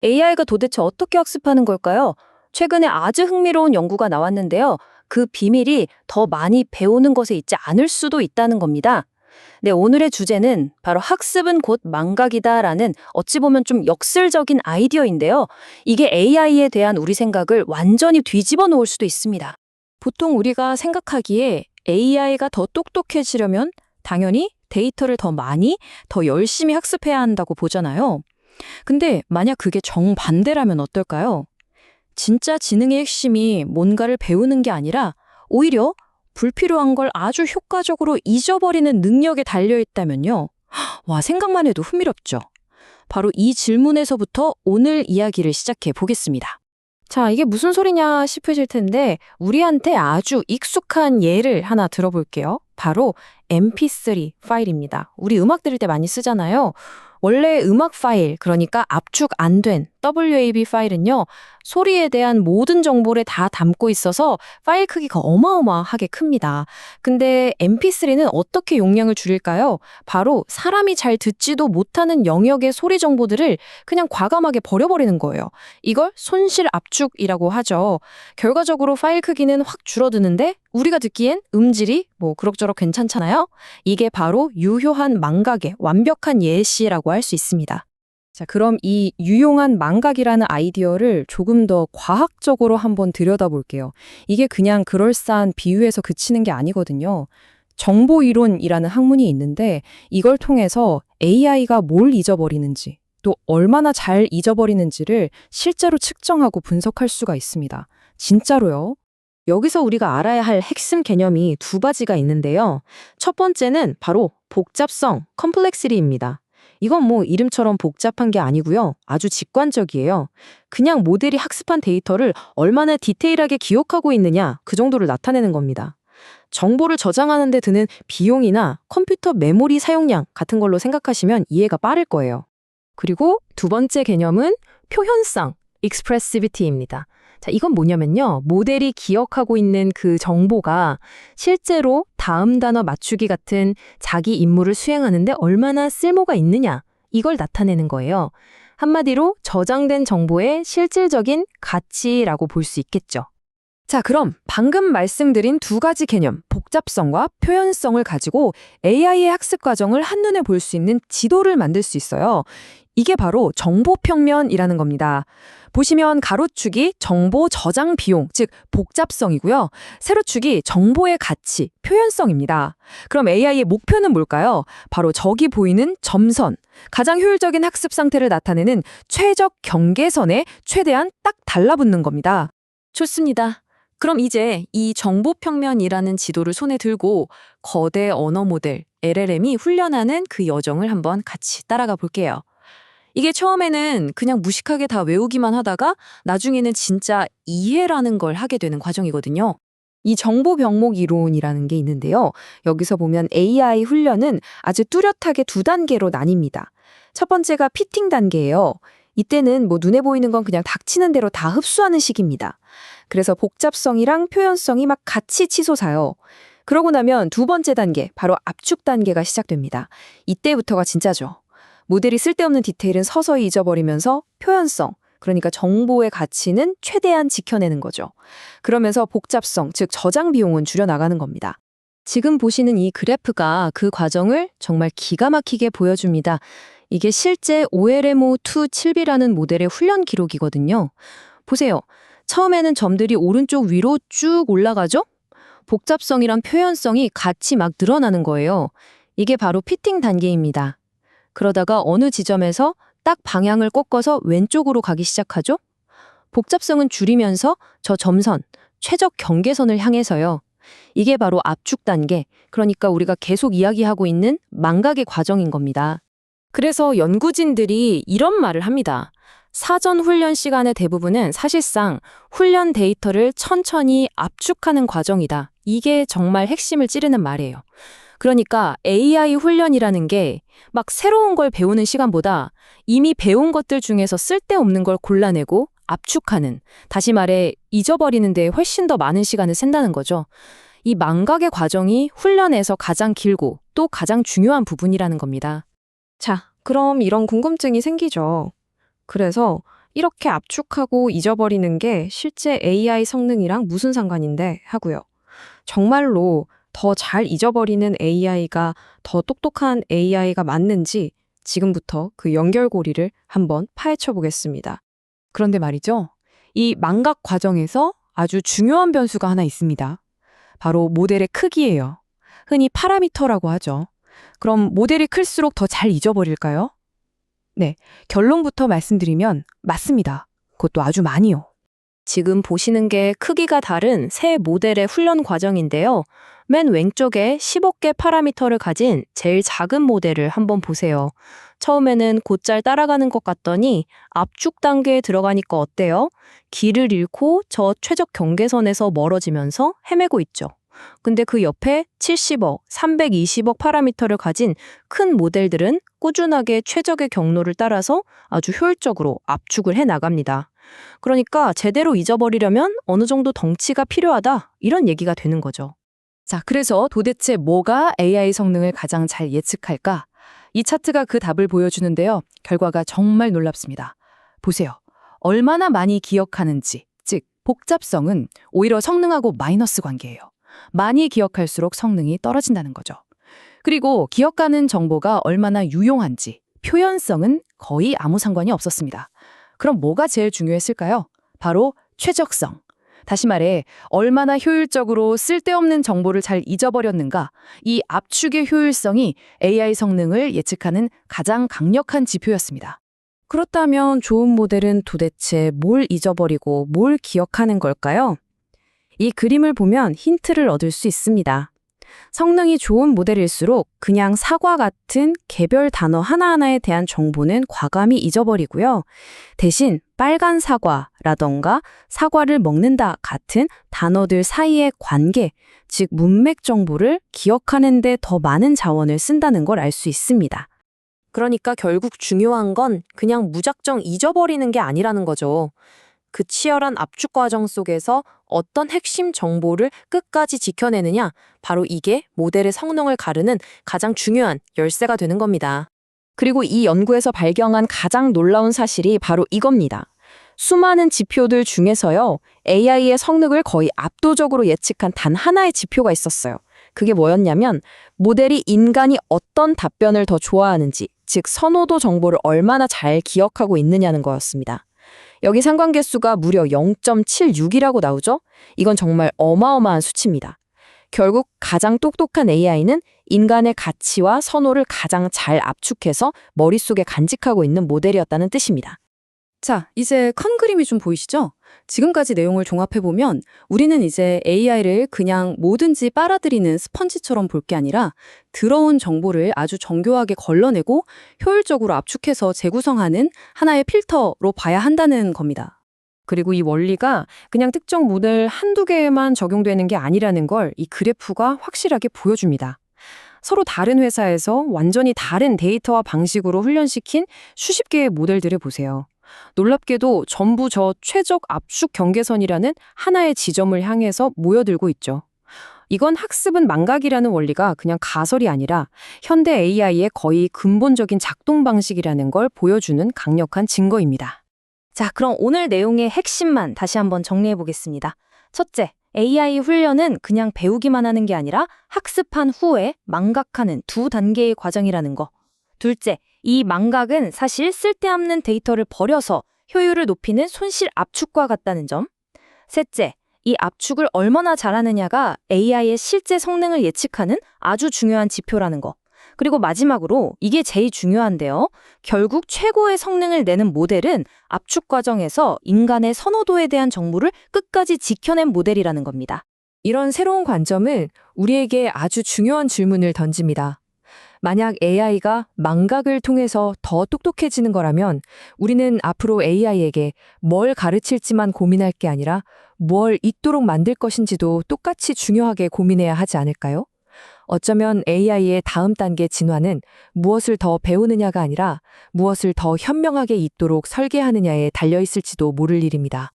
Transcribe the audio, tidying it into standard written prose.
AI가 도대체 어떻게 학습하는 걸까요? 최근에 아주 흥미로운 연구가 나왔는데요. 그 비밀이 더 많이 배우는 것에 있지 않을 수도 있다는 겁니다. 네, 오늘의 주제는 바로 학습은 곧 망각이다라는 어찌 보면 좀 역설적인 아이디어인데요. 이게 AI에 대한 우리 생각을 완전히 뒤집어 놓을 수도 있습니다. 보통 우리가 생각하기에 AI가 더 똑똑해지려면 당연히 데이터를 더 많이, 더 열심히 학습해야 한다고 보잖아요. 근데 만약 그게 정반대라면 어떨까요? 진짜 지능의 핵심이 뭔가를 배우는 게 아니라 오히려 불필요한 걸 아주 효과적으로 잊어버리는 능력에 달려있다면요. 와, 생각만 해도 흥미롭죠. 바로 이 질문에서부터 오늘 이야기를 시작해 보겠습니다. 자, 이게 무슨 소리냐 싶으실 텐데 우리한테 아주 익숙한 예를 하나 들어볼게요. 바로 MP3 파일입니다. 우리 음악 들을 때 많이 쓰잖아요. 원래 음악 파일, 그러니까 압축 안 된 WAV 파일은요, 소리에 대한 모든 정보를 다 담고 있어서 파일 크기가 어마어마하게 큽니다. 근데 MP3는 어떻게 용량을 줄일까요? 바로 사람이 잘 듣지도 못하는 영역의 소리 정보들을 그냥 과감하게 버려버리는 거예요. 이걸 손실 압축이라고 하죠. 결과적으로 파일 크기는 확 줄어드는데 우리가 듣기엔 음질이 그럭저럭 괜찮잖아요? 이게 바로 유효한 망각의 완벽한 예시라고 할 수 있습니다. 자, 그럼 이 유용한 망각이라는 아이디어를 조금 더 과학적으로 한번 들여다볼게요. 이게 그냥 그럴싸한 비유에서 그치는 게 아니거든요. 정보이론이라는 학문이 있는데 이걸 통해서 AI가 뭘 잊어버리는지, 또 얼마나 잘 잊어버리는지를 실제로 측정하고 분석할 수가 있습니다. 진짜로요. 여기서 우리가 알아야 할 핵심 개념이 두 가지가 있는데요. 첫 번째는 바로 복잡성, 컴플렉시티입니다. 이건 이름처럼 복잡한 게 아니고요. 아주 직관적이에요. 그냥 모델이 학습한 데이터를 얼마나 디테일하게 기억하고 있느냐, 그 정도를 나타내는 겁니다. 정보를 저장하는 데 드는 비용이나 컴퓨터 메모리 사용량 같은 걸로 생각하시면 이해가 빠를 거예요. 그리고 두 번째 개념은 표현성, expressivity입니다. 자, 이건 뭐냐면요. 모델이 기억하고 있는 그 정보가 실제로 다음 단어 맞추기 같은 자기 임무를 수행하는데 얼마나 쓸모가 있느냐, 이걸 나타내는 거예요. 한마디로 저장된 정보의 실질적인 가치라고 볼 수 있겠죠. 자, 그럼 방금 말씀드린 두 가지 개념, 복잡성과 표현성을 가지고 AI의 학습 과정을 한눈에 볼 수 있는 지도를 만들 수 있어요. 이게 바로 정보평면이라는 겁니다. 보시면 가로축이 정보 저장 비용, 즉 복잡성이고요. 세로축이 정보의 가치, 표현성입니다. 그럼 AI의 목표는 뭘까요? 바로 저기 보이는 점선, 가장 효율적인 학습 상태를 나타내는 최적 경계선에 최대한 딱 달라붙는 겁니다. 좋습니다. 그럼 이제 이 정보평면이라는 지도를 손에 들고 거대 언어 모델, LLM이 훈련하는 그 여정을 한번 같이 따라가 볼게요. 이게 처음에는 그냥 무식하게 다 외우기만 하다가 나중에는 진짜 이해라는 걸 하게 되는 과정이거든요. 이 정보 병목 이론이라는 게 있는데요. 여기서 보면 AI 훈련은 아주 뚜렷하게 두 단계로 나뉩니다. 첫 번째가 피팅 단계예요. 이때는 눈에 보이는 건 그냥 닥치는 대로 다 흡수하는 시기입니다. 그래서 복잡성이랑 표현성이 막 같이 치솟아요. 그러고 나면 두 번째 단계, 바로 압축 단계가 시작됩니다. 이때부터가 진짜죠. 모델이 쓸데없는 디테일은 서서히 잊어버리면서 표현성, 그러니까 정보의 가치는 최대한 지켜내는 거죠. 그러면서 복잡성, 즉 저장 비용은 줄여나가는 겁니다. 지금 보시는 이 그래프가 그 과정을 정말 기가 막히게 보여줍니다. 이게 실제 OLM5-7B라는 모델의 훈련 기록이거든요. 보세요. 처음에는 점들이 오른쪽 위로 쭉 올라가죠? 복잡성이랑 표현성이 같이 막 늘어나는 거예요. 이게 바로 피팅 단계입니다. 그러다가 어느 지점에서 딱 방향을 꺾어서 왼쪽으로 가기 시작하죠? 복잡성은 줄이면서 저 점선, 최적 경계선을 향해서요. 이게 바로 압축 단계, 그러니까 우리가 계속 이야기하고 있는 망각의 과정인 겁니다. 그래서 연구진들이 이런 말을 합니다. 사전 훈련 시간의 대부분은 사실상 훈련 데이터를 천천히 압축하는 과정이다. 이게 정말 핵심을 찌르는 말이에요. 그러니까 AI 훈련이라는 게 막 새로운 걸 배우는 시간보다 이미 배운 것들 중에서 쓸데없는 걸 골라내고 압축하는, 다시 말해 잊어버리는 데 훨씬 더 많은 시간을 쓴다는 거죠. 이 망각의 과정이 훈련에서 가장 길고 또 가장 중요한 부분이라는 겁니다. 자, 그럼 이런 궁금증이 생기죠. 그래서 이렇게 압축하고 잊어버리는 게 실제 AI 성능이랑 무슨 상관인데 하고요. 정말로 더 잘 잊어버리는 AI가 더 똑똑한 AI가 맞는지 지금부터 그 연결고리를 한번 파헤쳐 보겠습니다. 그런데 말이죠. 이 망각 과정에서 아주 중요한 변수가 하나 있습니다. 바로 모델의 크기예요. 흔히 파라미터라고 하죠. 그럼 모델이 클수록 더 잘 잊어버릴까요? 네, 결론부터 말씀드리면 맞습니다. 그것도 아주 많이요. 지금 보시는 게 크기가 다른 새 모델의 훈련 과정인데요. 맨 왼쪽에 10억 개 파라미터를 가진 제일 작은 모델을 한번 보세요. 처음에는 곧잘 따라가는 것 같더니 압축 단계에 들어가니까 어때요? 길을 잃고 저 최적 경계선에서 멀어지면서 헤매고 있죠. 근데 그 옆에 70억, 320억 파라미터를 가진 큰 모델들은 꾸준하게 최적의 경로를 따라서 아주 효율적으로 압축을 해 나갑니다. 그러니까 제대로 잊어버리려면 어느 정도 덩치가 필요하다, 이런 얘기가 되는 거죠. 자, 그래서 도대체 뭐가 AI 성능을 가장 잘 예측할까? 이 차트가 그 답을 보여주는데요. 결과가 정말 놀랍습니다. 보세요. 얼마나 많이 기억하는지, 즉 복잡성은 오히려 성능하고 마이너스 관계예요. 많이 기억할수록 성능이 떨어진다는 거죠. 그리고 기억하는 정보가 얼마나 유용한지, 표현성은 거의 아무 상관이 없었습니다. 그럼 뭐가 제일 중요했을까요? 바로 최적성. 다시 말해, 얼마나 효율적으로 쓸데없는 정보를 잘 잊어버렸는가, 이 압축의 효율성이 AI 성능을 예측하는 가장 강력한 지표였습니다. 그렇다면 좋은 모델은 도대체 뭘 잊어버리고 뭘 기억하는 걸까요? 이 그림을 보면 힌트를 얻을 수 있습니다. 성능이 좋은 모델일수록 그냥 사과 같은 개별 단어 하나하나에 대한 정보는 과감히 잊어버리고요. 대신 빨간 사과라던가 사과를 먹는다 같은 단어들 사이의 관계, 즉 문맥 정보를 기억하는 데 더 많은 자원을 쓴다는 걸 알 수 있습니다. 그러니까 결국 중요한 건 그냥 무작정 잊어버리는 게 아니라는 거죠. 그 치열한 압축 과정 속에서 어떤 핵심 정보를 끝까지 지켜내느냐, 바로 이게 모델의 성능을 가르는 가장 중요한 열쇠가 되는 겁니다. 그리고 이 연구에서 발견한 가장 놀라운 사실이 바로 이겁니다. 수많은 지표들 중에서요, AI의 성능을 거의 압도적으로 예측한 단 하나의 지표가 있었어요. 그게 뭐였냐면 모델이 인간이 어떤 답변을 더 좋아하는지, 즉 선호도 정보를 얼마나 잘 기억하고 있느냐는 거였습니다. 여기 상관계수가 무려 0.76이라고 나오죠? 이건 정말 어마어마한 수치입니다. 결국 가장 똑똑한 AI는 인간의 가치와 선호를 가장 잘 압축해서 머릿속에 간직하고 있는 모델이었다는 뜻입니다. 자, 이제 큰 그림이 좀 보이시죠? 지금까지 내용을 종합해보면 우리는 이제 AI를 그냥 뭐든지 빨아들이는 스펀지처럼 볼 게 아니라 들어온 정보를 아주 정교하게 걸러내고 효율적으로 압축해서 재구성하는 하나의 필터로 봐야 한다는 겁니다. 그리고 이 원리가 그냥 특정 모델 한두 개에만 적용되는 게 아니라는 걸 이 그래프가 확실하게 보여줍니다. 서로 다른 회사에서 완전히 다른 데이터와 방식으로 훈련시킨 수십 개의 모델들을 보세요. 놀랍게도 전부 저 최적 압축 경계선이라는 하나의 지점을 향해서 모여들고 있죠. 이건 학습은 망각이라는 원리가 그냥 가설이 아니라 현대 AI의 거의 근본적인 작동 방식이라는 걸 보여주는 강력한 증거입니다. 자, 그럼 오늘 내용의 핵심만 다시 한번 정리해 보겠습니다. 첫째, AI 훈련은 그냥 배우기만 하는 게 아니라 학습한 후에 망각하는 두 단계의 과정이라는 거. 둘째, 이 망각은 사실 쓸데없는 데이터를 버려서 효율을 높이는 손실 압축과 같다는 점. 셋째, 이 압축을 얼마나 잘하느냐가 AI의 실제 성능을 예측하는 아주 중요한 지표라는 거. 그리고 마지막으로 이게 제일 중요한데요. 결국 최고의 성능을 내는 모델은 압축 과정에서 인간의 선호도에 대한 정보를 끝까지 지켜낸 모델이라는 겁니다. 이런 새로운 관점은 우리에게 아주 중요한 질문을 던집니다. 만약 AI가 망각을 통해서 더 똑똑해지는 거라면 우리는 앞으로 AI에게 뭘 가르칠지만 고민할 게 아니라 뭘 잊도록 만들 것인지도 똑같이 중요하게 고민해야 하지 않을까요? 어쩌면 AI의 다음 단계 진화는 무엇을 더 배우느냐가 아니라 무엇을 더 현명하게 잊도록 설계하느냐에 달려 있을지도 모를 일입니다.